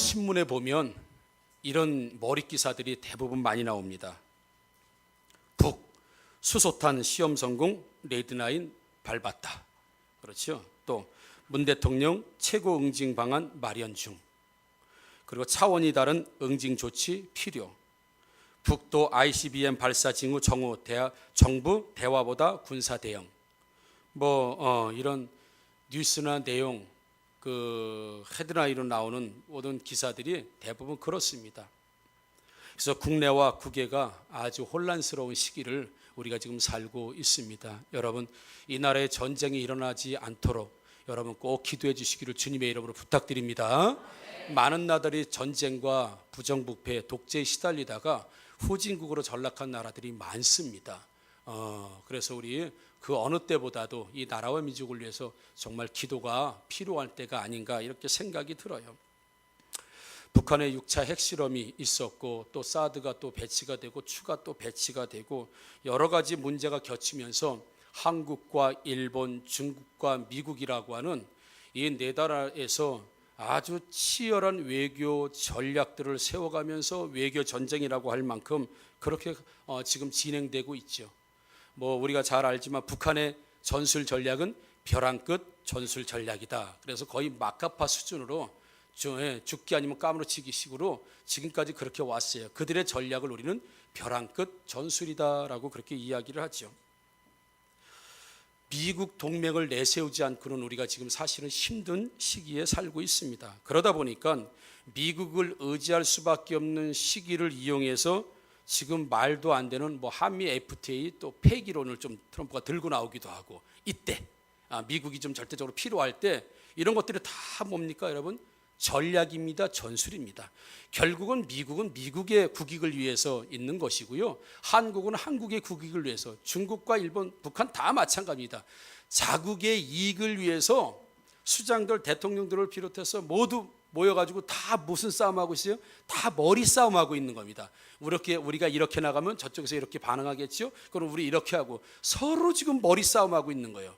신문에 보면 이런 머리 기사들이 대부분 많이 나옵니다. 북 수소탄 시험 성공 레드라인 밟았다. 그렇죠. 또 문 대통령 최고 응징 방안 마련 중. 그리고 차원이 다른 응징 조치 필요. 북도 ICBM 발사 징후 정부 대화보다 군사 대응. 이런 뉴스나 내용 그 헤드라인으로 나오는 모든 기사들이 대부분 그렇습니다. 그래서 국내와 국외가 아주 혼란스러운 시기를 우리가 지금 살고 있습니다. 여러분, 이 나라에 전쟁이 일어나지 않도록 여러분 꼭 기도해 주시기를 주님의 이름으로 부탁드립니다. 많은 나라들이 전쟁과 부정부패, 독재에 시달리다가 후진국으로 전락한 나라들이 많습니다. 그래서 우리 그 어느 때보다도 이 나라와 민족을 위해서 정말 기도가 필요할 때가 아닌가 이렇게 생각이 들어요. 북한의 6차 핵실험이 있었고 또 사드가 또 배치가 되고 추가 또 배치가 되고 여러 가지 문제가 겹치면서 한국과 일본, 중국과 미국이라고 하는 이 네 나라에서 아주 치열한 외교 전략들을 세워가면서 외교 전쟁이라고 할 만큼 그렇게 지금 진행되고 있죠. 우리가 잘 알지만 북한의 전술 전략은 벼랑 끝 전술 전략이다. 그래서 거의 막가파 수준으로 죽기 아니면 까무러치기 식으로 지금까지 그렇게 왔어요. 그들의 전략을 우리는 벼랑 끝 전술이다라고 그렇게 이야기를 하죠. 미국 동맹을 내세우지 않고는 우리가 지금 사실은 힘든 시기에 살고 있습니다. 그러다 보니까 미국을 의지할 수밖에 없는 시기를 이용해서 지금 말도 안 되는 한미 FTA 또 폐기론을 좀 트럼프가 들고 나오기도 하고, 이때 미국이 좀 절대적으로 필요할 때 이런 것들이 다 뭡니까 여러분? 전략입니다. 전술입니다. 결국은 미국은 미국의 국익을 위해서 있는 것이고요, 한국은 한국의 국익을 위해서, 중국과 일본, 북한 다 마찬가지입니다. 자국의 이익을 위해서 수장들, 대통령들을 비롯해서 모두 모여가지고 다 무슨 싸움하고 있어요? 다 머리 싸움하고 있는 겁니다. 우리가 이렇게 나가면 저쪽에서 이렇게 반응하겠죠? 그럼 우리 이렇게 하고 서로 지금 머리 싸움하고 있는 거예요.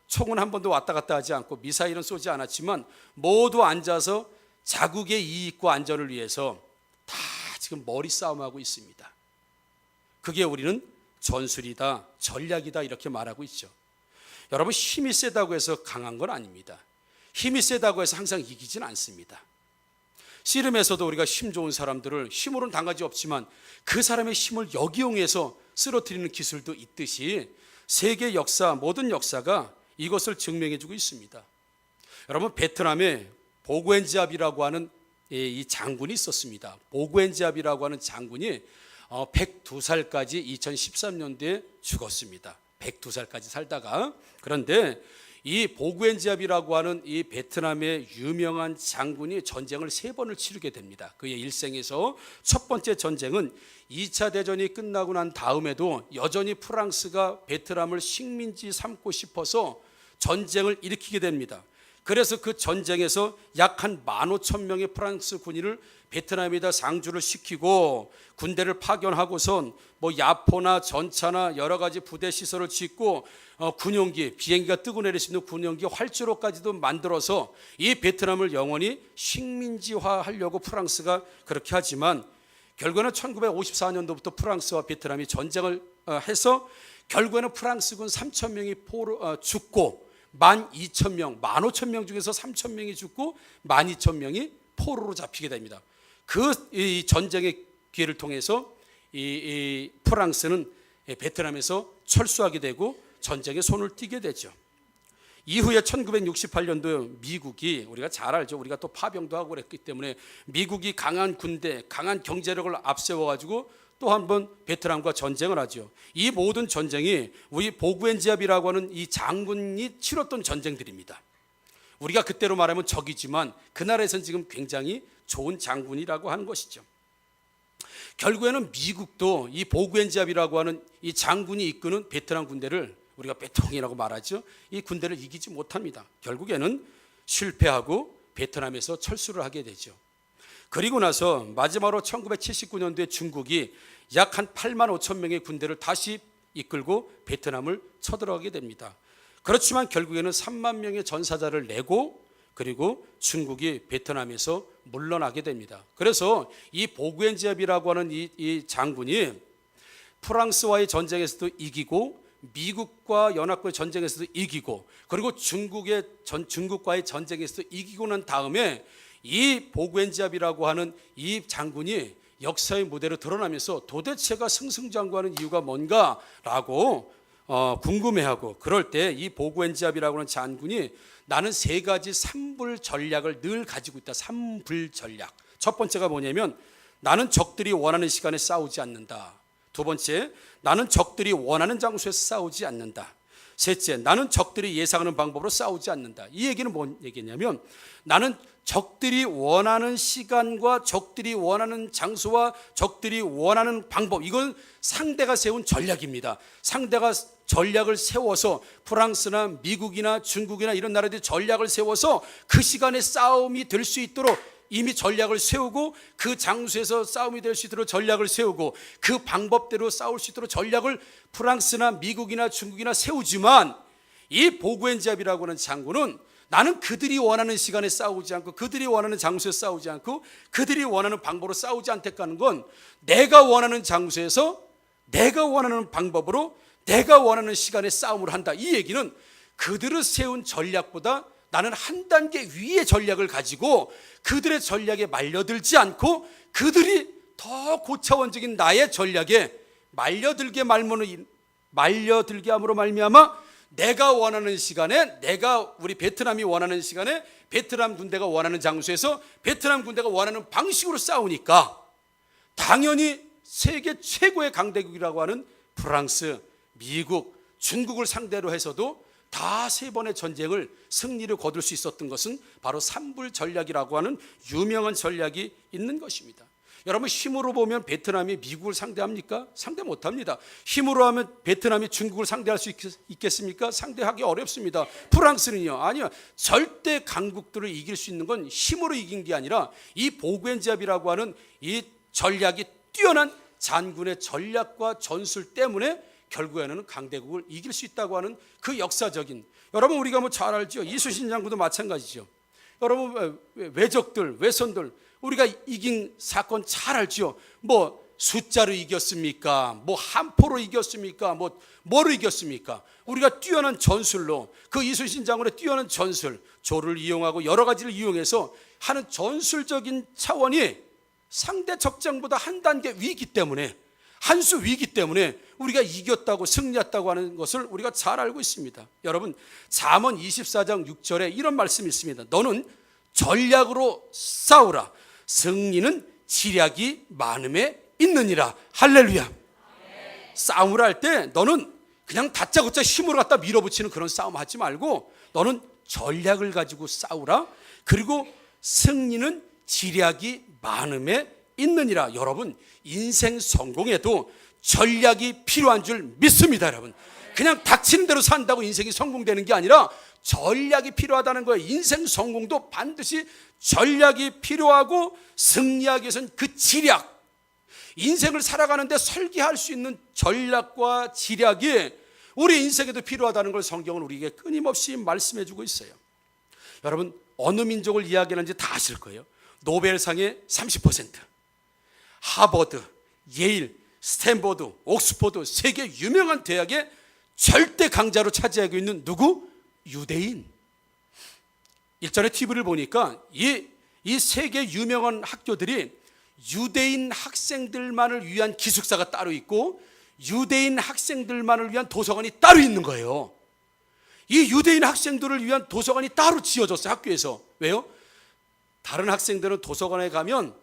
총은 한 번도 왔다 갔다 하지 않고 미사일은 쏘지 않았지만 모두 앉아서 자국의 이익과 안전을 위해서 다 지금 머리 싸움하고 있습니다. 그게 우리는 전술이다, 전략이다 이렇게 말하고 있죠. 여러분, 힘이 세다고 해서 강한 건 아닙니다. 힘이 세다고 해서 항상 이기진 않습니다. 씨름에서도 우리가 힘 좋은 사람들을 힘으로는 당하지 없지만 그 사람의 힘을 역이용해서 쓰러뜨리는 기술도 있듯이 세계 역사, 모든 역사가 이것을 증명해주고 있습니다. 여러분, 베트남에 보구엔지압이라고 하는 이 장군이 있었습니다. 보구엔지압이라고 하는 장군이 102살까지 2013년도에 죽었습니다. 102살까지 살다가. 그런데 이 보구엔지압이라고 하는 이 베트남의 유명한 장군이 전쟁을 3번을 치르게 됩니다. 그의 일생에서 첫 번째 전쟁은 2차 대전이 끝나고 난 다음에도 여전히 프랑스가 베트남을 식민지 삼고 싶어서 전쟁을 일으키게 됩니다. 그래서 그 전쟁에서 약 한 15,000명의 프랑스 군인을 베트남에다 상주를 시키고 군대를 파견하고선 야포나 전차나 여러 가지 부대 시설을 짓고 군용기, 비행기가 뜨고 내릴 수 있는 군용기 활주로까지도 만들어서 이 베트남을 영원히 식민지화하려고 프랑스가 그렇게 하지만 결국에는 1954년도부터 프랑스와 베트남이 전쟁을 해서 결국에는 프랑스군 3,000명이 죽고 12,000명, 15,000명 중에서 3,000명이 죽고 12,000명이 포로로 잡히게 됩니다. 이 전쟁의 기회를 통해서 이 프랑스는 베트남에서 철수하게 되고 전쟁에 손을 띄게 되죠. 이후에 1968년도 미국이, 우리가 잘 알죠. 우리가 또 파병도 하고 그랬기 때문에 미국이 강한 군대, 강한 경제력을 앞세워가지고 또 한 번 베트남과 전쟁을 하죠. 이 모든 전쟁이 우리 보구엔지압이라고 하는 이 장군이 치렀던 전쟁들입니다. 우리가 그때로 말하면 적이지만 그 나라에서는 지금 굉장히 좋은 장군이라고 하는 것이죠. 결국에는 미국도 이 보구엔지압이라고 하는 이 장군이 이끄는 베트남 군대를 우리가 베통이라고 말하죠. 이 군대를 이기지 못합니다. 결국에는 실패하고 베트남에서 철수를 하게 되죠. 그리고 나서 마지막으로 1979년도에 중국이 약 한 85,000명의 군대를 다시 이끌고 베트남을 쳐들어가게 됩니다. 그렇지만 결국에는 3만 명의 전사자를 내고 그리고 중국이 베트남에서 물러나게 됩니다. 그래서 이 보구엔지압이라고 하는 이 장군이 프랑스와의 전쟁에서도 이기고 미국과 연합국의 전쟁에서도 이기고 그리고 중국과의 전쟁에서도 이기고 난 다음에 이 보구엔지압이라고 하는 이 장군이 역사의 무대로 드러나면서 도대체가 승승장구하는 이유가 뭔가라고 궁금해하고 그럴 때 이 보구엔지압이라고 하는 장군이 나는 세 가지 삼불 전략을 늘 가지고 있다. 삼불 전략. 첫 번째가 뭐냐면 나는 적들이 원하는 시간에 싸우지 않는다. 두 번째, 나는 적들이 원하는 장소에서 싸우지 않는다. 셋째, 나는 적들이 예상하는 방법으로 싸우지 않는다. 이 얘기는 뭔 얘기냐면 나는 적들이 원하는 시간과 적들이 원하는 장소와 적들이 원하는 방법, 이건 상대가 세운 전략입니다. 상대가 전략을 세워서 프랑스나 미국이나 중국이나 이런 나라들이 전략을 세워서 그 시간에 싸움이 될 수 있도록 이미 전략을 세우고 그 장소에서 싸움이 될 수 있도록 전략을 세우고 그 방법대로 싸울 수 있도록 전략을 프랑스나 미국이나 중국이나 세우지만 이 보구엔지압이라고 하는 장군은 나는 그들이 원하는 시간에 싸우지 않고 그들이 원하는 장소에서 싸우지 않고 그들이 원하는 방법으로 싸우지 않겠다는 건 내가 원하는 장소에서 내가 원하는 방법으로 내가 원하는 시간에 싸움을 한다. 이 얘기는 그들을 세운 전략보다 나는 한 단계 위의 전략을 가지고 그들의 전략에 말려들지 않고 그들이 더 고차원적인 나의 전략에 말려들게 함으로 말미암아 내가 원하는 시간에 우리 베트남이 원하는 시간에 베트남 군대가 원하는 장소에서 베트남 군대가 원하는 방식으로 싸우니까 당연히 세계 최고의 강대국이라고 하는 프랑스, 미국, 중국을 상대로 해서도 다 세 번의 전쟁을 승리를 거둘 수 있었던 것은 바로 삼불 전략이라고 하는 유명한 전략이 있는 것입니다. 여러분, 힘으로 보면 베트남이 미국을 상대합니까? 상대 못합니다. 힘으로 하면 베트남이 중국을 상대할 수 있겠습니까? 상대하기 어렵습니다. 프랑스는요? 아니요. 절대 강국들을 이길 수 있는 건 힘으로 이긴 게 아니라 이 보구엔지압이라고 하는 이 전략이 뛰어난 장군의 전략과 전술 때문에 결국에는 강대국을 이길 수 있다고 하는 그 역사적인, 여러분 우리가 뭐 잘 알죠. 이순신 장군도 마찬가지죠. 여러분 외적들, 외선들 우리가 이긴 사건 잘 알죠. 뭐 숫자로 이겼습니까? 뭐 함포로 이겼습니까? 뭐로 이겼습니까? 우리가 뛰어난 전술로 그 이순신 장군의 뛰어난 전술, 조를 이용하고 여러 가지를 이용해서 하는 전술적인 차원이 상대 적장보다 한 단계 위기 때문에 한 수 위기 때문에 우리가 이겼다고 승리했다고 하는 것을 우리가 잘 알고 있습니다. 여러분 잠언 24장 6절에 이런 말씀이 있습니다. 너는 전략으로 싸우라. 승리는 지략이 많음에 있느니라. 할렐루야. 싸움을 할 때 너는 그냥 다짜고짜 힘으로 갖다 밀어붙이는 그런 싸움 하지 말고 너는 전략을 가지고 싸우라. 그리고 승리는 지략이 많음에 있느니라. 여러분 인생 성공에도 전략이 필요한 줄 믿습니다. 여러분 그냥 닥치는 대로 산다고 인생이 성공되는 게 아니라 전략이 필요하다는 거예요. 인생 성공도 반드시 전략이 필요하고 승리하기 위해서는 그 지략, 인생을 살아가는데 설계할 수 있는 전략과 지략이 우리 인생에도 필요하다는 걸 성경은 우리에게 끊임없이 말씀해 주고 있어요. 여러분 어느 민족을 이야기하는지 다 아실 거예요. 노벨상의 30%, 하버드, 예일, 스탠포드, 옥스퍼드 세계 유명한 대학의 절대 강자로 차지하고 있는 누구? 유대인. 일전에 TV를 보니까 이 세계 유명한 학교들이 유대인 학생들만을 위한 기숙사가 따로 있고 유대인 학생들만을 위한 도서관이 따로 있는 거예요. 이 유대인 학생들을 위한 도서관이 따로 지어졌어요. 학교에서. 왜요? 다른 학생들은 도서관에 가면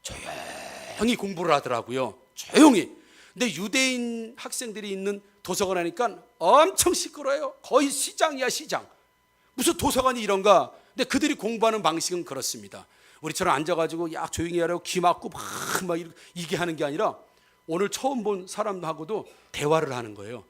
조용히 공부를 하더라고요. 조용히. 근데 유대인 학생들이 있는 도서관 하니까 엄청 시끄러워요. 거의 시장이야, 시장. 무슨 도서관이 이런가? 근데 그들이 공부하는 방식은 그렇습니다. 우리처럼 앉아가지고 야 조용히 하라고 귀 막고 막 이게 하는 게 아니라 오늘 처음 본 사람하고도 대화를 하는 거예요.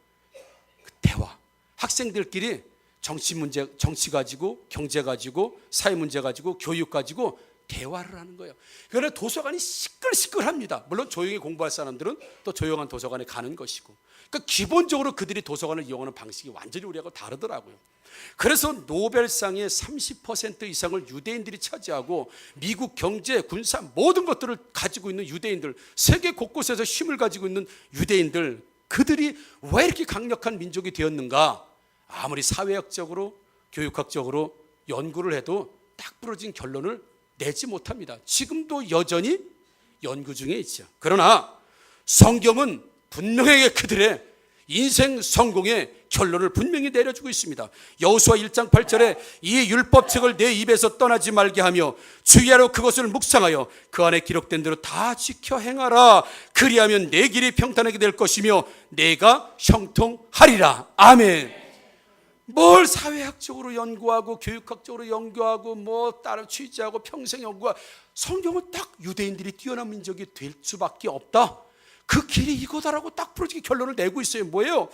그 대화. 학생들끼리 정치 문제, 정치 가지고, 경제 가지고, 사회 문제 가지고, 교육 가지고 대화를 하는 거예요. 그러나 도서관이 시끌시끌합니다. 물론 조용히 공부할 사람들은 또 조용한 도서관에 가는 것이고, 그러니까 기본적으로 그들이 도서관을 이용하는 방식이 완전히 우리하고 다르더라고요. 그래서 노벨상의 30% 이상을 유대인들이 차지하고 미국 경제, 군사 모든 것들을 가지고 있는 유대인들, 세계 곳곳에서 힘을 가지고 있는 유대인들, 그들이 왜 이렇게 강력한 민족이 되었는가? 아무리 사회학적으로 교육학적으로 연구를 해도 딱 부러진 결론을 내지 못합니다. 지금도 여전히 연구 중에 있죠. 그러나 성경은 분명하게 그들의 인생 성공의 결론을 분명히 내려주고 있습니다. 여호수아 1장 8절에 이 율법책을 내 입에서 떠나지 말게 하며 주의하러 그것을 묵상하여 그 안에 기록된 대로 다 지켜 행하라. 그리하면 내 길이 평탄하게 될 것이며 내가 형통하리라. 아멘. 뭘 사회학적으로 연구하고 교육학적으로 연구하고 뭐 따로 취재하고 평생 연구하고, 성경은 딱 유대인들이 뛰어난 민족이 될 수밖에 없다. 그 길이 이거다라고 딱 부러지게 결론을 내고 있어요. 뭐예요?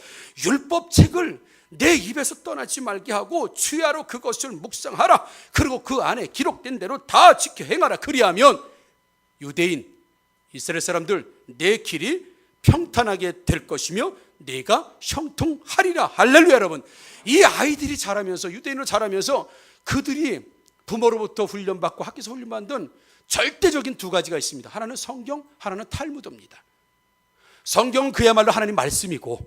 율법책을 내 입에서 떠나지 말게 하고 주야로 그것을 묵상하라. 그리고 그 안에 기록된 대로 다 지켜 행하라. 그리하면 유대인, 이스라엘 사람들 내 길이 평탄하게 될 것이며 내가 형통하리라. 할렐루야. 여러분, 이 아이들이 자라면서, 유대인으로 자라면서 그들이 부모로부터 훈련받고 학교에서 훈련받은 절대적인 두 가지가 있습니다. 하나는 성경, 하나는 탈무드입니다. 성경은 그야말로 하나님 말씀이고,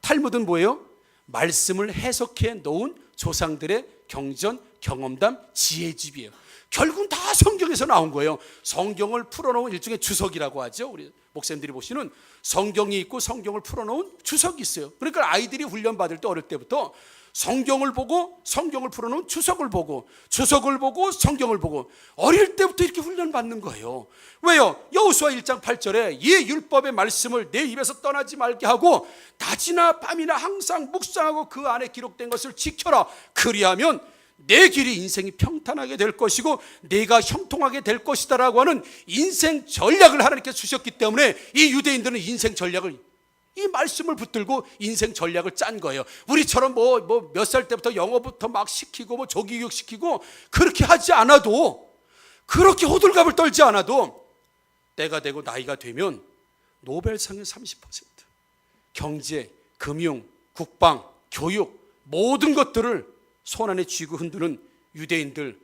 탈무드는 뭐예요? 말씀을 해석해 놓은 조상들의 경전, 경험담, 지혜집이에요. 결국은 다 성경에서 나온 거예요. 성경을 풀어놓은 일종의 주석이라고 하죠. 우리 목사님들이 보시는 성경이 있고 성경을 풀어놓은 주석이 있어요. 그러니까 아이들이 훈련받을 때 어릴 때부터 성경을 보고 성경을 풀어놓은 주석을 보고 주석을 보고 성경을 보고 어릴 때부터 이렇게 훈련받는 거예요. 왜요? 여호수아 1장 8절에 이 율법의 말씀을 내 입에서 떠나지 말게 하고 낮이나 밤이나 항상 묵상하고 그 안에 기록된 것을 지켜라. 그리하면 내 길이 인생이 평탄하게 될 것이고 내가 형통하게 될 것이다 라고 하는 인생 전략을 하나님께서 주셨기 때문에 이 유대인들은 인생 전략을, 이 말씀을 붙들고 인생 전략을 짠 거예요. 우리처럼 뭐 몇 살 때부터 영어부터 막 시키고 뭐 조기교육 시키고 그렇게 하지 않아도, 그렇게 호들갑을 떨지 않아도 때가 되고 나이가 되면 노벨상의 30%, 경제, 금융, 국방, 교육 모든 것들을 손안에 쥐고 흔드는 유대인들,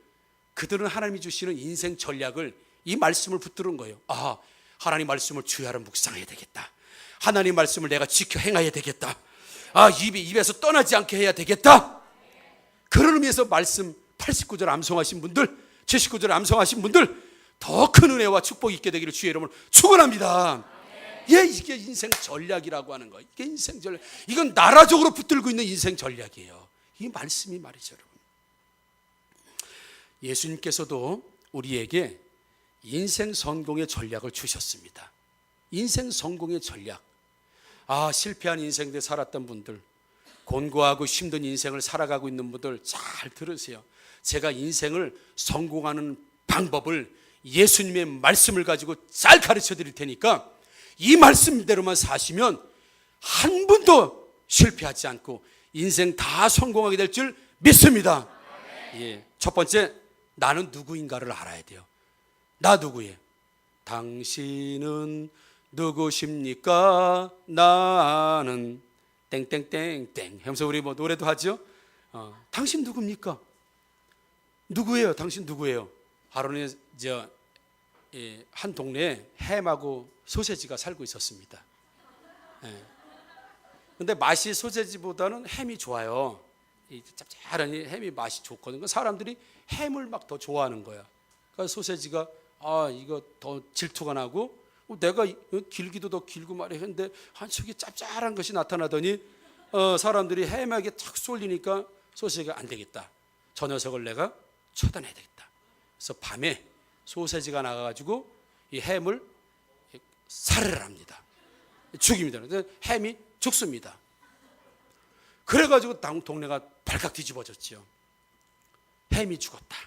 그들은 하나님이 주시는 인생 전략을, 이 말씀을 붙드는 거예요. 아, 하나님 말씀을 주야로 묵상해야 되겠다. 하나님 말씀을 내가 지켜 행해야 되겠다. 아, 입에서 떠나지 않게 해야 되겠다. 그런 의미에서 말씀 89절 암송하신 분들, 79절 암송하신 분들 더 큰 은혜와 축복이 있게 되기를 주의 이름으로 축원합니다. 예, 이게 인생 전략이라고 하는 거예요. 이게 인생 전략. 이건 나라적으로 붙들고 있는 인생 전략이에요. 이 말씀이 말이죠, 여러분. 예수님께서도 우리에게 인생 성공의 전략을 주셨습니다. 인생 성공의 전략. 아, 실패한 인생들 살았던 분들, 곤고하고 힘든 인생을 살아가고 있는 분들 잘 들으세요. 제가 인생을 성공하는 방법을 예수님의 말씀을 가지고 잘 가르쳐 드릴 테니까 이 말씀대로만 사시면 한 번도 실패하지 않고 인생 다 성공하게 될 줄 믿습니다. 예. 첫 번째, 나는 누구인가를 알아야 돼요. 나 누구예요? 당신은 누구십니까? 나는 땡땡땡땡 하면서 우리 뭐 노래도 하죠. 당신 누굽니까? 누구예요? 당신 누구예요? 하루는 한 동네에 햄하고 소세지가 살고 있었습니다. 예. 근데 맛이 소세지보다는 햄이 좋아요. 이 짭짤하니 햄이 맛이 좋거든요. 사람들이 햄을 막 더 좋아하는 거야. 그러니까 소세지가 이거 더 질투가 나고 내가 길기도 더 길고 말이야. 근데 저기 짭짤한 것이 나타나더니 사람들이 햄에게 탁 쏠리니까 소세지가 안 되겠다. 저 녀석을 내가 처단해야 되겠다. 그래서 밤에 소세지가 나가가지고 이 햄을 살해를 합니다. 죽입니다. 그래서 햄이 죽습니다. 그래가지고 동네가 발칵 뒤집어졌죠. 햄이 죽었다.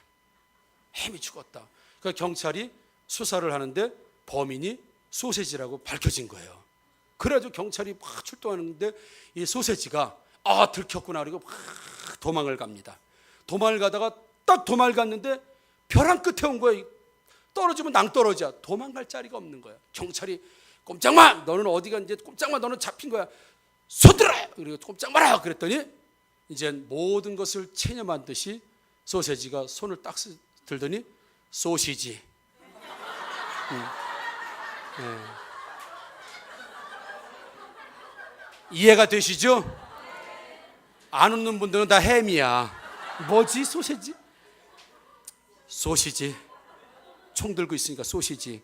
햄이 죽었다. 그러니까 경찰이 수사를 하는데 범인이 소세지라고 밝혀진 거예요. 그래가지고 경찰이 막 출동하는데 이 소세지가 들켰구나 그리고 막 도망을 갑니다. 도망을 가다가 딱 도망을 갔는데 벼랑 끝에 온 거예요. 떨어지면 낭떠러지야. 도망갈 자리가 없는 거야. 경찰이 꼼짝마, 너는 어디가 이제 꼼짝마, 너는 잡힌 거야. 손들어! 그리고 꼼짝 마라! 그랬더니 이제 모든 것을 체념한 듯이 소세지가 손을 딱 들더니 소시지. 네. 이해가 되시죠? 안 웃는 분들은 다 햄이야. 뭐지? 소세지? 소시지. 총 들고 있으니까 소시지.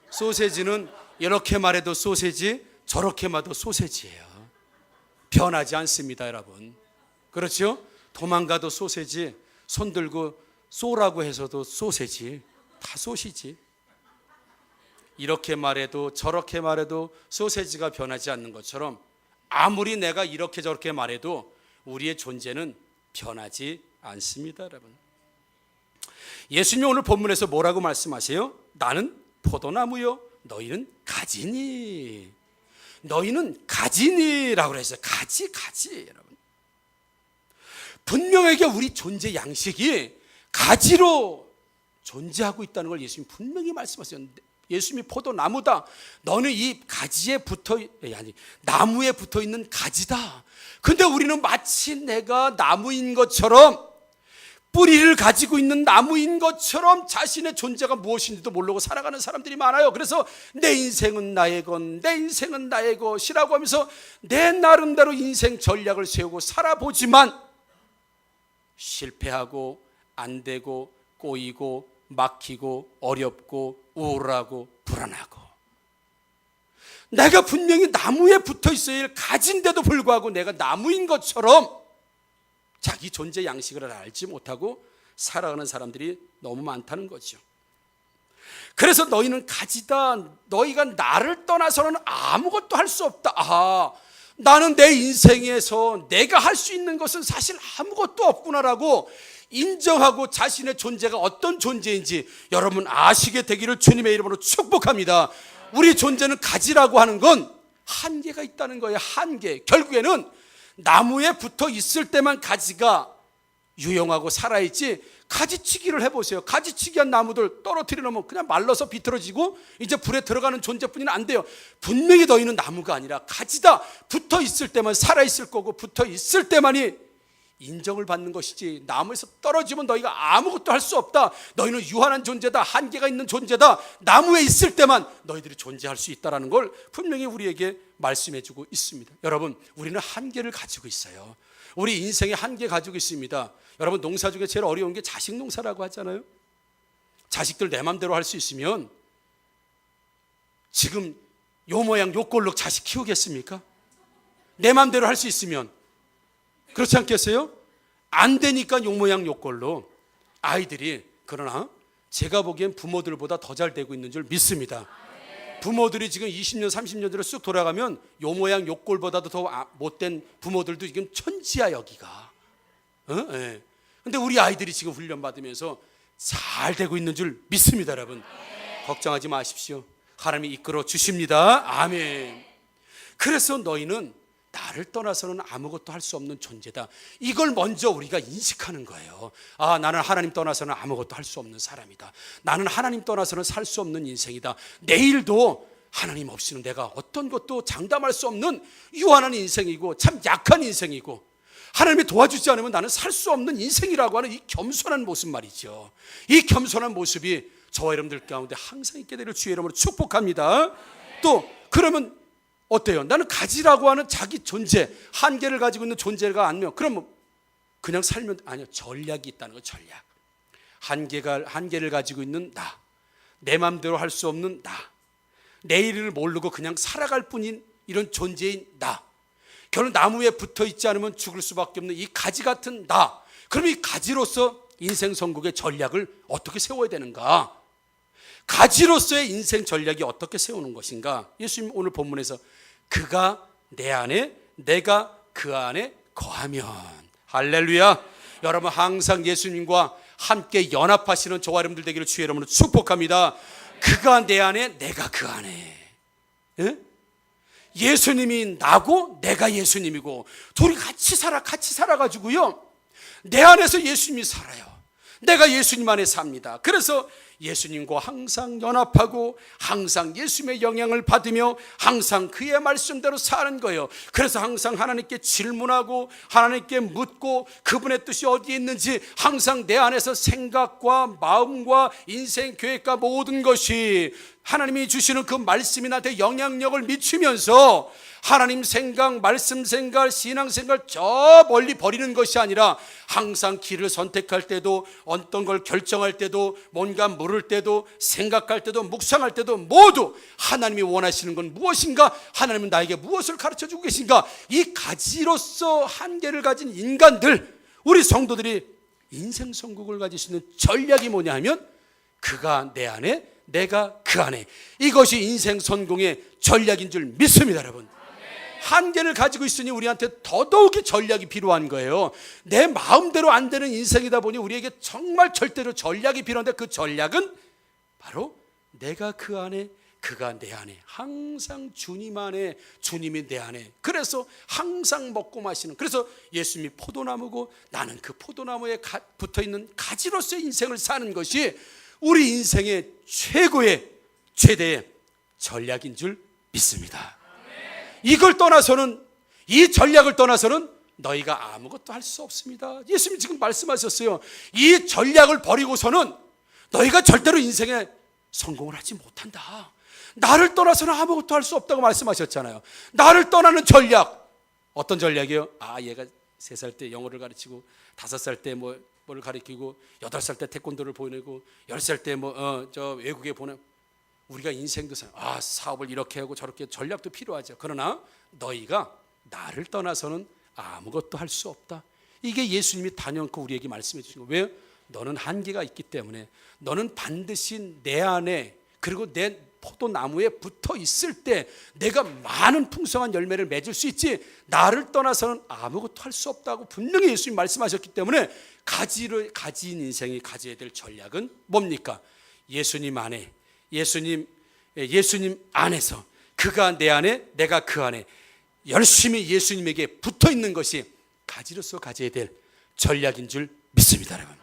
소세지는 이렇게 말해도 소세지, 저렇게 말해도 소세지예요. 변하지 않습니다, 여러분. 그렇죠? 도망가도 소세지, 손 들고 쏘라고 해서도 소세지, 다 소시지. 이렇게 말해도 저렇게 말해도 소세지가 변하지 않는 것처럼 아무리 내가 이렇게 저렇게 말해도 우리의 존재는 변하지 않습니다, 여러분. 예수님이 오늘 본문에서 뭐라고 말씀하세요? 나는 포도나무요, 너희는 가지니. 너희는 가지니라고 그랬어요. 가지, 여러분. 분명하게 우리 존재 양식이 가지로 존재하고 있다는 걸 예수님이 분명히 말씀하셨어요. 예수님이 포도나무다. 너는 이 가지에 나무에 붙어 있는 가지다. 근데 우리는 마치 내가 나무인 것처럼, 뿌리를 가지고 있는 나무인 것처럼 자신의 존재가 무엇인지도 모르고 살아가는 사람들이 많아요. 그래서 내 인생은 나의 것, 내 인생은 나의 것이라고 하면서 내 나름대로 인생 전략을 세우고 살아보지만 실패하고 안 되고 꼬이고 막히고 어렵고 우울하고 불안하고, 내가 분명히 나무에 붙어 있어야 할 가지인데도 불구하고 내가 나무인 것처럼 자기 존재 양식을 알지 못하고 살아가는 사람들이 너무 많다는 거죠. 그래서 너희는 가지다. 너희가 나를 떠나서는 아무것도 할 수 없다. 나는 내 인생에서 내가 할 수 있는 것은 사실 아무것도 없구나라고 인정하고 자신의 존재가 어떤 존재인지 여러분 아시게 되기를 주님의 이름으로 축복합니다. 우리 존재는 가지라고 하는 건 한계가 있다는 거예요. 한계. 결국에는 나무에 붙어 있을 때만 가지가 유용하고 살아있지, 가지치기를 해보세요. 가지치기한 나무들 떨어뜨려 놓으면 그냥 말라서 비틀어지고 이제 불에 들어가는 존재뿐이는 안 돼요. 분명히 너희는 나무가 아니라 가지다. 붙어 있을 때만 살아있을 거고 붙어 있을 때만이 인정을 받는 것이지, 나무에서 떨어지면 너희가 아무것도 할 수 없다. 너희는 유한한 존재다. 한계가 있는 존재다. 나무에 있을 때만 너희들이 존재할 수 있다는 걸 분명히 우리에게 말씀해주고 있습니다. 여러분, 우리는 한계를 가지고 있어요. 우리 인생에 한계 가지고 있습니다. 여러분, 농사 중에 제일 어려운 게 자식 농사라고 하잖아요. 자식들 내 맘대로 할 수 있으면 지금 요 모양 요 꼴로 자식 키우겠습니까? 내 맘대로 할 수 있으면. 그렇지 않겠어요? 안 되니까 요 모양 요 꼴로 아이들이. 그러나 제가 보기엔 부모들보다 더 잘 되고 있는 줄 믿습니다. 부모들이 지금 20년 30년 전으로 쑥 돌아가면 요 모양 요 꼴보다도 더 못된 부모들도 지금 천지야 여기가. 네. 근데 우리 아이들이 지금 훈련받으면서 잘 되고 있는 줄 믿습니다. 여러분, 걱정하지 마십시오. 하나님이 이끌어 주십니다. 아멘. 그래서 너희는 나를 떠나서는 아무것도 할 수 없는 존재다. 이걸 먼저 우리가 인식하는 거예요. 나는 하나님 떠나서는 아무것도 할 수 없는 사람이다. 나는 하나님 떠나서는 살 수 없는 인생이다. 내일도 하나님 없이는 내가 어떤 것도 장담할 수 없는 유한한 인생이고 참 약한 인생이고, 하나님이 도와주지 않으면 나는 살 수 없는 인생이라고 하는 이 겸손한 모습 말이죠. 이 겸손한 모습이 저와 여러분들 가운데 항상 있게 되기를 주의 이름으로 축복합니다. 또 그러면 어때요? 나는 가지라고 하는 자기 존재, 한계를 가지고 있는 존재가 아니면 그러면 그냥 살면, 아니요, 전략이 있다는 거. 전략. 한계를 가지고 있는 나, 내 마음대로 할 수 없는 나, 내일을 모르고 그냥 살아갈 뿐인 이런 존재인 나, 결국 나무에 붙어 있지 않으면 죽을 수밖에 없는 이 가지 같은 나. 그럼 이 가지로서 인생 선국의 전략을 어떻게 세워야 되는가? 가지로서의 인생 전략이 어떻게 세우는 것인가? 예수님 오늘 본문에서 그가 내 안에 내가 그 안에 거하면. 할렐루야. 여러분, 항상 예수님과 함께 연합하시는 저와 여러분들 되기를 주의 이름으로 축복합니다. 그가 내 안에 내가 그 안에. 예? 예수님이 나고 내가 예수님이고 둘이 같이 살아가지고요, 내 안에서 예수님이 살아요. 내가 예수님 안에 삽니다. 그래서 예수님과 항상 연합하고 항상 예수님의 영향을 받으며 항상 그의 말씀대로 사는 거예요. 그래서 항상 하나님께 질문하고 하나님께 묻고 그분의 뜻이 어디에 있는지 항상 내 안에서 생각과 마음과 인생 계획과 모든 것이 하나님이 주시는 그 말씀이 나한테 영향력을 미치면서 하나님 생각, 말씀 생각, 신앙 생각 저 멀리 버리는 것이 아니라 항상 길을 선택할 때도 어떤 걸 결정할 때도 뭔가 물을 때도 생각할 때도 묵상할 때도 모두 하나님이 원하시는 건 무엇인가, 하나님은 나에게 무엇을 가르쳐주고 계신가, 이 가지로서 한계를 가진 인간들, 우리 성도들이 인생 선곡을 가질 수 있는 전략이 뭐냐 하면 그가 내 안에 내가 그 안에, 이것이 인생 성공의 전략인 줄 믿습니다. 여러분, 한계를 가지고 있으니 우리한테 더더욱이 전략이 필요한 거예요. 내 마음대로 안 되는 인생이다 보니 우리에게 정말 절대로 전략이 필요한데 그 전략은 바로 내가 그 안에 그가 내 안에, 항상 주님 안에 주님이 내 안에, 그래서 항상 먹고 마시는, 그래서 예수님이 포도나무고 나는 그 포도나무에 붙어있는 가지로서의 인생을 사는 것이 우리 인생의 최고의 최대의 전략인 줄 믿습니다. 이걸 떠나서는, 이 전략을 떠나서는 너희가 아무것도 할 수 없습니다. 예수님이 지금 말씀하셨어요. 이 전략을 버리고서는 너희가 절대로 인생에 성공을 하지 못한다. 나를 떠나서는 아무것도 할 수 없다고 말씀하셨잖아요. 나를 떠나는 전략, 어떤 전략이요? 얘가 3살 때 영어를 가르치고 5살 때 뭘 가르치고 8살 때 태권도를 보내고 10살 때 저 외국에 보내. 우리가 인생도 사업을 이렇게 하고 저렇게 전략도 필요하죠. 그러나 너희가 나를 떠나서는 아무것도 할 수 없다. 이게 예수님이 단연코 우리에게 말씀해 주신 거예요. 왜? 너는 한계가 있기 때문에 너는 반드시 내 안에 그리고 내 포도나무에 붙어 있을 때 내가 많은 풍성한 열매를 맺을 수 있지, 나를 떠나서는 아무것도 할 수 없다고 분명히 예수님이 말씀하셨기 때문에 가진 인생이 가져야 될 전략은 뭡니까? 예수님 안에, 예수님 안에서, 그가 내 안에 내가 그 안에 열심히 예수님에게 붙어 있는 것이 가지로서 가져야 될 전략인 줄 믿습니다. 여러분,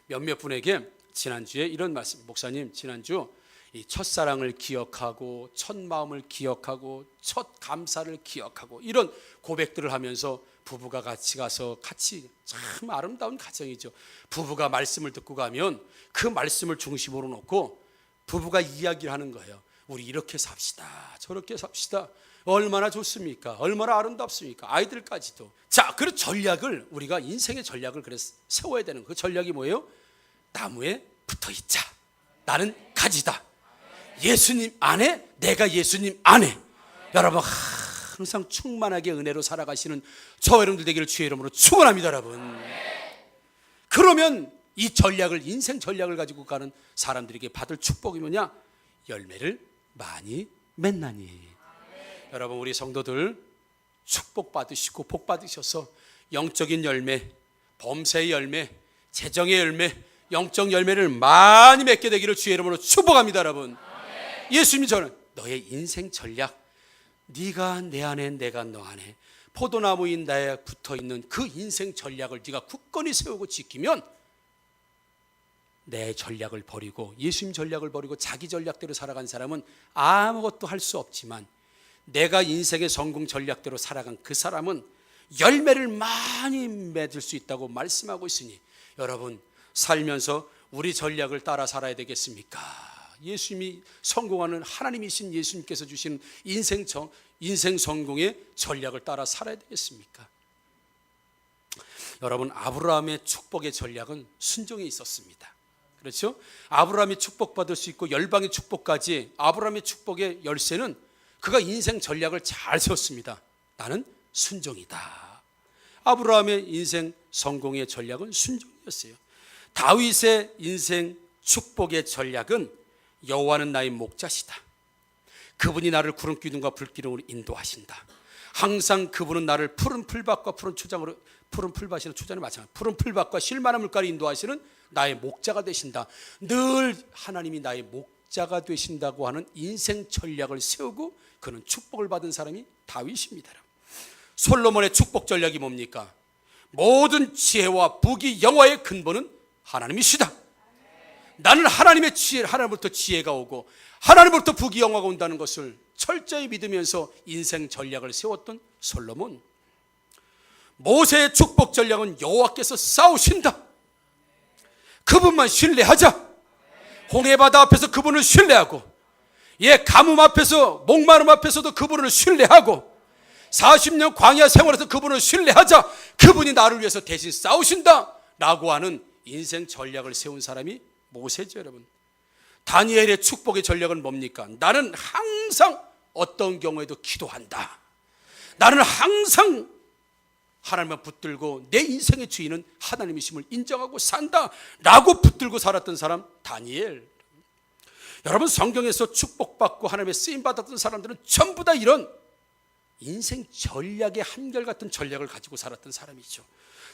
몇몇 분에게 지난주에 이런 말씀, 목사님 지난주 이 첫사랑을 기억하고 첫 마음을 기억하고 첫 감사를 기억하고 이런 고백들을 하면서 부부가 같이 가서 같이, 참 아름다운 가정이죠. 부부가 말씀을 듣고 가면 그 말씀을 중심으로 놓고 부부가 이야기를 하는 거예요. 우리 이렇게 삽시다, 저렇게 삽시다. 얼마나 좋습니까? 얼마나 아름답습니까? 아이들까지도. 자, 그 전략을, 우리가 인생의 전략을 그래서 세워야 되는, 그 전략이 뭐예요? 나무에 붙어 있자. 나는 가지다. 예수님 안에, 내가 예수님 안에. 여러분, 항상 충만하게 은혜로 살아가시는 저 여러분들 되기를 주의 이름으로 축원합니다. 여러분, 그러면 이 전략을, 인생 전략을 가지고 가는 사람들에게 받을 축복이 뭐냐? 열매를 많이 맺나니. 여러분, 우리 성도들 축복 받으시고 복 받으셔서 영적인 열매, 범사의 열매, 재정의 열매, 영적 열매를 많이 맺게 되기를 주의 이름으로 축복합니다. 여러분, 예수님이 저는 너의 인생 전략, 네가 내 안에 내가 너 안에 포도나무인 나에 붙어있는 그 인생 전략을 네가 굳건히 세우고 지키면 내 전략을 버리고 예수님 전략을 버리고 자기 전략대로 살아간 사람은 아무것도 할 수 없지만, 내가 인생의 성공 전략대로 살아간 그 사람은 열매를 많이 맺을 수 있다고 말씀하고 있으니, 여러분 살면서 우리 전략을 따라 살아야 되겠습니까? 예수님이 성공하는 하나님이신 예수님께서 주신 인생 성공의 전략을 따라 살아야 되겠습니까? 여러분, 아브라함의 축복의 전략은 순종이 있었습니다. 그렇죠? 아브라함이 축복받을 수 있고 열방의 축복까지, 아브라함의 축복의 열쇠는 그가 인생 전략을 잘 세웠습니다. 나는 순종이다. 아브라함의 인생 성공의 전략은 순종이었어요. 다윗의 인생 축복의 전략은 여호와는 나의 목자시다. 그분이 나를 구름 기둥과 불기둥으로 인도하신다. 항상 그분은 나를 푸른 풀밭과 푸른 초장으로, 푸른 풀밭이나 초장이 마찬가지, 푸른 풀밭과 쉴만한 물가로 인도하시는 나의 목자가 되신다. 늘 하나님이 나의 목자가 되신다고 하는 인생 전략을 세우고 그는 축복을 받은 사람이 다윗입니다. 솔로몬의 축복 전략이 뭡니까? 모든 지혜와 부귀 영화의 근본은 하나님이시다. 나는 하나님의 지혜, 하나님부터 지혜가 오고 하나님부터 부귀영화가 온다는 것을 철저히 믿으면서 인생 전략을 세웠던 솔로몬. 모세의 축복 전략은 여호와께서 싸우신다. 그분만 신뢰하자. 홍해바다 앞에서 그분을 신뢰하고, 가뭄 앞에서, 목마름 앞에서도 그분을 신뢰하고, 40년 광야 생활에서 그분을 신뢰하자. 그분이 나를 위해서 대신 싸우신다 라고 하는 인생 전략을 세운 사람이 모세죠. 여러분, 다니엘의 축복의 전략은 뭡니까? 나는 항상 어떤 경우에도 기도한다. 나는 항상 하나님만 붙들고 내 인생의 주인은 하나님이심을 인정하고 산다 라고 붙들고 살았던 사람 다니엘. 여러분, 성경에서 축복받고 하나님의 쓰임받았던 사람들은 전부 다 이런 인생 전략의 한결같은 전략을 가지고 살았던 사람이죠.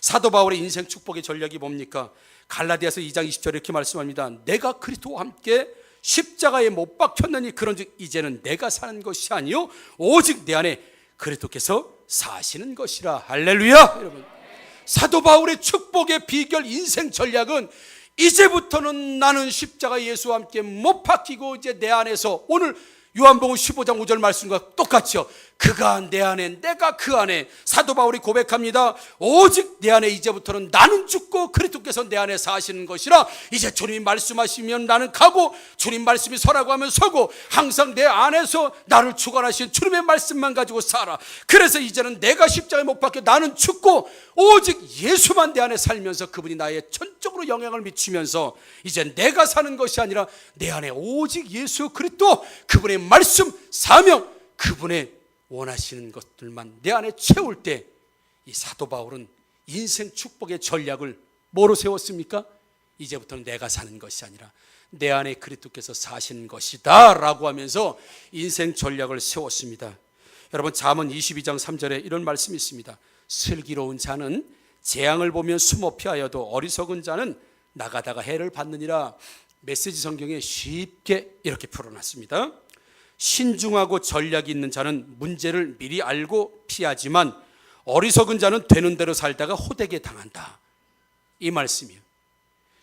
사도 바울의 인생 축복의 전략이 뭡니까? 갈라디아서 2장 20절에 이렇게 말씀합니다. 내가 그리스도와 함께 십자가에 못 박혔느니 그런즉 이제는 내가 사는 것이 아니요 오직 내 안에 그리스도께서 사시는 것이라. 할렐루야. 여러분, 사도 바울의 축복의 비결 인생 전략은 이제부터는 나는 십자가 예수와 함께 못 박히고 이제 내 안에서, 오늘 요한복음 15장 5절 말씀과 똑같죠. 그가 내 안에 내가 그 안에. 사도 바울이 고백합니다. 오직 내 안에 이제부터는 나는 죽고 그리스도께서 내 안에 사시는 것이라. 이제 주님이 말씀하시면 나는 가고, 주님 말씀이 서라고 하면 서고, 항상 내 안에서 나를 주관하신 주님의 말씀만 가지고 살아. 그래서 이제는 내가 십자가에 못 박혀 나는 죽고 오직 예수만 내 안에 살면서 그분이 나의 전적으로 영향을 미치면서 이제 내가 사는 것이 아니라 내 안에 오직 예수 그리스도, 그분의 말씀, 사명, 그분의 원하시는 것들만 내 안에 채울 때, 이 사도 바울은 인생 축복의 전략을 뭐로 세웠습니까? 이제부터는 내가 사는 것이 아니라 내 안에 그리스도께서 사시는 것이다 라고 하면서 인생 전략을 세웠습니다. 여러분, 잠언 22장 3절에 이런 말씀이 있습니다. 슬기로운 자는 재앙을 보면 숨어 피하여도 어리석은 자는 나가다가 해를 받느니라. 메시지 성경에 쉽게 이렇게 풀어놨습니다. 신중하고 전략이 있는 자는 문제를 미리 알고 피하지만 어리석은 자는 되는 대로 살다가 호되게 당한다. 이 말씀이에요.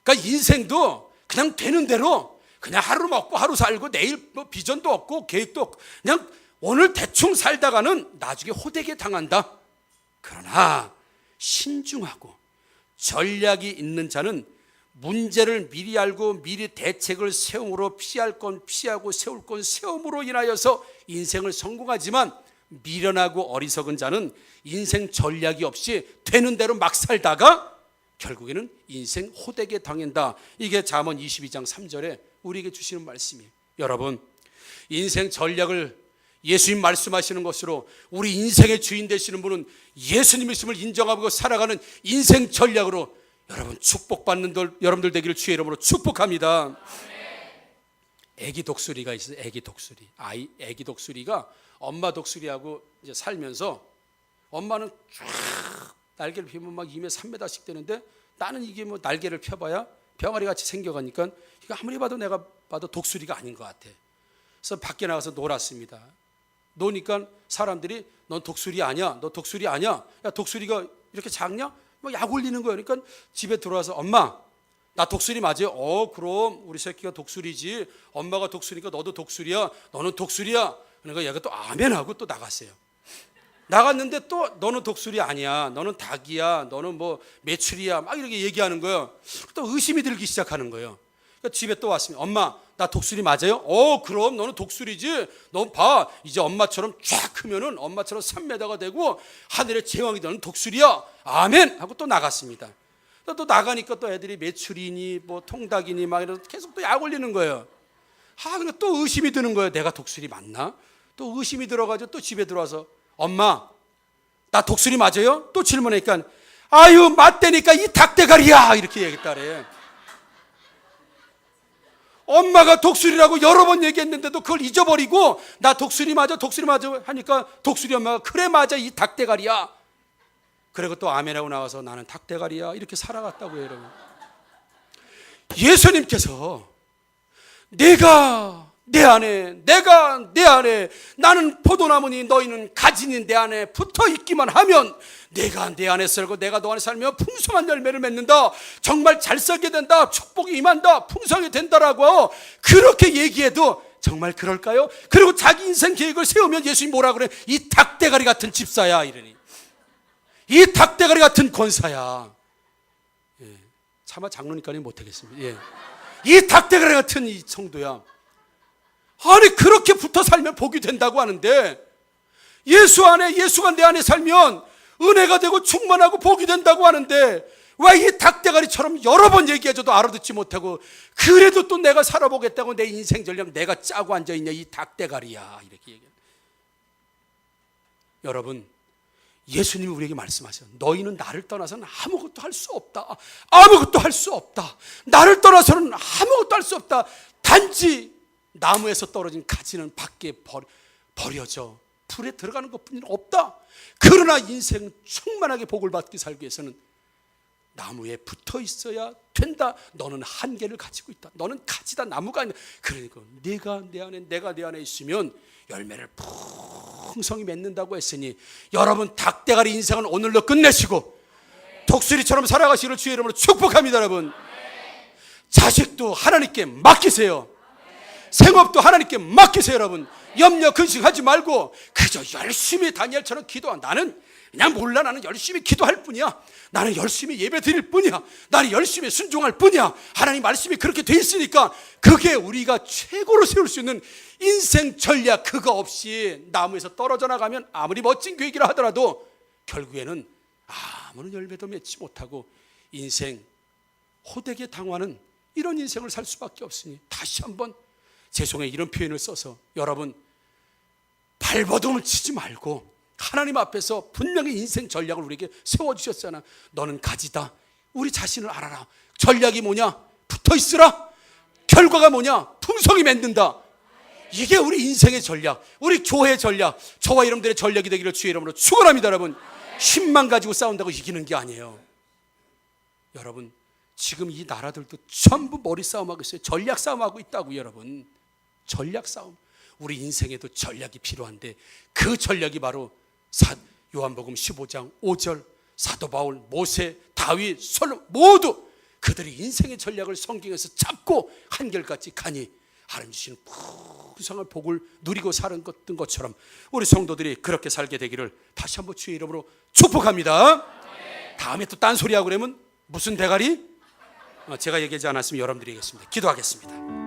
그러니까 인생도 그냥 되는 대로 그냥 하루 먹고 하루 살고 내일 뭐 비전도 없고 계획도 없고 그냥 오늘 대충 살다가는 나중에 호되게 당한다. 그러나 신중하고 전략이 있는 자는 문제를 미리 알고 미리 대책을 세움으로 피할 건 피하고 세울 건 세움으로 인하여서 인생을 성공하지만, 미련하고 어리석은 자는 인생 전략이 없이 되는 대로 막 살다가 결국에는 인생 호되게 당한다. 이게 잠언 22장 3절에 우리에게 주시는 말씀이에요. 여러분, 인생 전략을 예수님 말씀하시는 것으로 우리 인생의 주인 되시는 분은 예수님이심을 인정하고 살아가는 인생 전략으로 여러분 축복받는 여러분들 되기를 주의 이름으로 축복합니다. 애기 독수리가 있어요. 애기 독수리. 애기 독수리가 엄마 독수리하고 이제 살면서, 엄마는 쫙 날개를 펴면 막 2m 3m씩 되는데 나는 이게 뭐 날개를 펴봐야 병아리 같이 생겨가니까 이거 아무리 봐도 내가 봐도 독수리가 아닌 것 같아. 그래서 밖에 나가서 놀았습니다. 노니까 사람들이 넌 독수리 아니야, 너 독수리 아니야, 야 독수리가 이렇게 작냐? 막 약 올리는 거예요. 그러니까 집에 들어와서 엄마 나 독수리 맞아요? 그럼 우리 새끼가 독수리지, 엄마가 독수리니까 너도 독수리야, 너는 독수리야. 그러니까 얘가 또 아멘하고 또 나갔어요. 나갔는데 또 너는 독수리 아니야, 너는 닭이야, 너는 뭐 메추리야, 막 이렇게 얘기하는 거예요. 또 의심이 들기 시작하는 거예요. 그러니까 집에 또 왔습니다. 엄마 나 독수리 맞아요? 그럼 너는 독수리지. 너 봐, 이제 엄마처럼 쫙 크면은 엄마처럼 3m가 되고 하늘의 제왕이 되는 독수리야. 아멘 하고 또 나갔습니다. 또 나가니까 또 애들이 메추리니 뭐 통닭이니 막 이러면서 계속 또 약 올리는 거예요. 근데 또 의심이 드는 거예요. 내가 독수리 맞나? 또 의심이 들어가지고 또 집에 들어와서 엄마 나 독수리 맞아요? 또 질문하니까 아유 맞다니까 이 닭대가리야 이렇게 얘기했다래. 엄마가 독수리라고 여러 번 얘기했는데도 그걸 잊어버리고 나 독수리 맞아 하니까 독수리 엄마가 그래 맞아 이 닭대가리야. 그리고 또 아멘하고 나와서 나는 닭대가리야 이렇게 살아갔다고요. 여러분, 예수님께서 내가 내 안에, 내가 내 안에, 나는 포도나무니 너희는 가지니 내 안에 붙어 있기만 하면 내가 내 안에 살고 내가 너 안에 살면 풍성한 열매를 맺는다. 정말 잘 살게 된다. 축복이 임한다. 풍성이 된다라고 그렇게 얘기해도 정말 그럴까요? 그리고 자기 인생 계획을 세우면 예수님이 뭐라 그래? 이 닭대가리 같은 집사야 이러니, 이 닭대가리 같은 권사야. 예, 차마 장로니까는 못하겠습니다. 예. 이 닭대가리 같은 이 성도야. 아니 그렇게 붙어 살면 복이 된다고 하는데, 예수 안에, 예수가 내 안에 살면 은혜가 되고 충만하고 복이 된다고 하는데, 왜 이 닭대가리처럼 여러 번 얘기해줘도 알아듣지 못하고 그래도 또 내가 살아보겠다고 내 인생 전략 내가 짜고 앉아있냐, 이 닭대가리야 이렇게 얘기해요. 여러분, 예수님이 우리에게 말씀하셔요. 너희는 나를 떠나서는 아무것도 할 수 없다. 아무것도 할 수 없다. 나를 떠나서는 아무것도 할 수 없다. 단지 나무에서 떨어진 가지는 밖에 버려져 불에 들어가는 것뿐이 없다. 그러나 인생 충만하게 복을 받기 살기 위해서는 나무에 붙어 있어야 된다. 너는 한계를 가지고 있다. 너는 가지다, 나무가 아니야. 그러니까 내가 내 안에 있으면 열매를 풍성히 맺는다고 했으니, 여러분 닭대가리 인생은 오늘로 끝내시고 독수리처럼 살아가시기를 주의 이름으로 축복합니다. 여러분, 자식도 하나님께 맡기세요. 생업도 하나님께 맡기세요. 여러분, 염려 근심하지 말고 그저 열심히 다니엘처럼 기도한, 나는 그냥 몰라, 나는 열심히 기도할 뿐이야, 나는 열심히 예배 드릴 뿐이야, 나는 열심히 순종할 뿐이야, 하나님 말씀이 그렇게 돼 있으니까 그게 우리가 최고로 세울 수 있는 인생 전략, 그거 없이 나무에서 떨어져 나가면 아무리 멋진 계획이라 하더라도 결국에는 아무런 열매도 맺지 못하고 인생 호되게 당하는 이런 인생을 살 수밖에 없으니, 다시 한번 죄송해요 이런 표현을 써서, 여러분 발버둥을 치지 말고 하나님 앞에서 분명히 인생 전략을 우리에게 세워주셨잖아. 너는 가지다. 우리 자신을 알아라. 전략이 뭐냐? 붙어있으라. 결과가 뭐냐? 풍성히 맺는다. 이게 우리 인생의 전략, 우리 교회의 전략, 저와 여러분들의 전략이 되기를 주의 이름으로 축원합니다. 여러분, 힘만 가지고 싸운다고 이기는 게 아니에요. 여러분, 지금 이 나라들도 전부 머리 싸움하고 있어요. 전략 싸움하고 있다고요. 여러분, 전략 싸움. 우리 인생에도 전략이 필요한데 그 전략이 바로 요한복음 15장 5절 사도 바울, 모세, 다윗, 솔로몬 모두 그들이 인생의 전략을 성경에서 잡고 한결같이 가니 하나님 주시는 풍성한 복을 누리고 사는 것처럼 우리 성도들이 그렇게 살게 되기를 다시 한번 주의 이름으로 축복합니다. 다음에 또 딴소리하고 그러면 무슨 대가리? 제가 얘기하지 않았으면 여러분들이 얘기했습니다. 기도하겠습니다.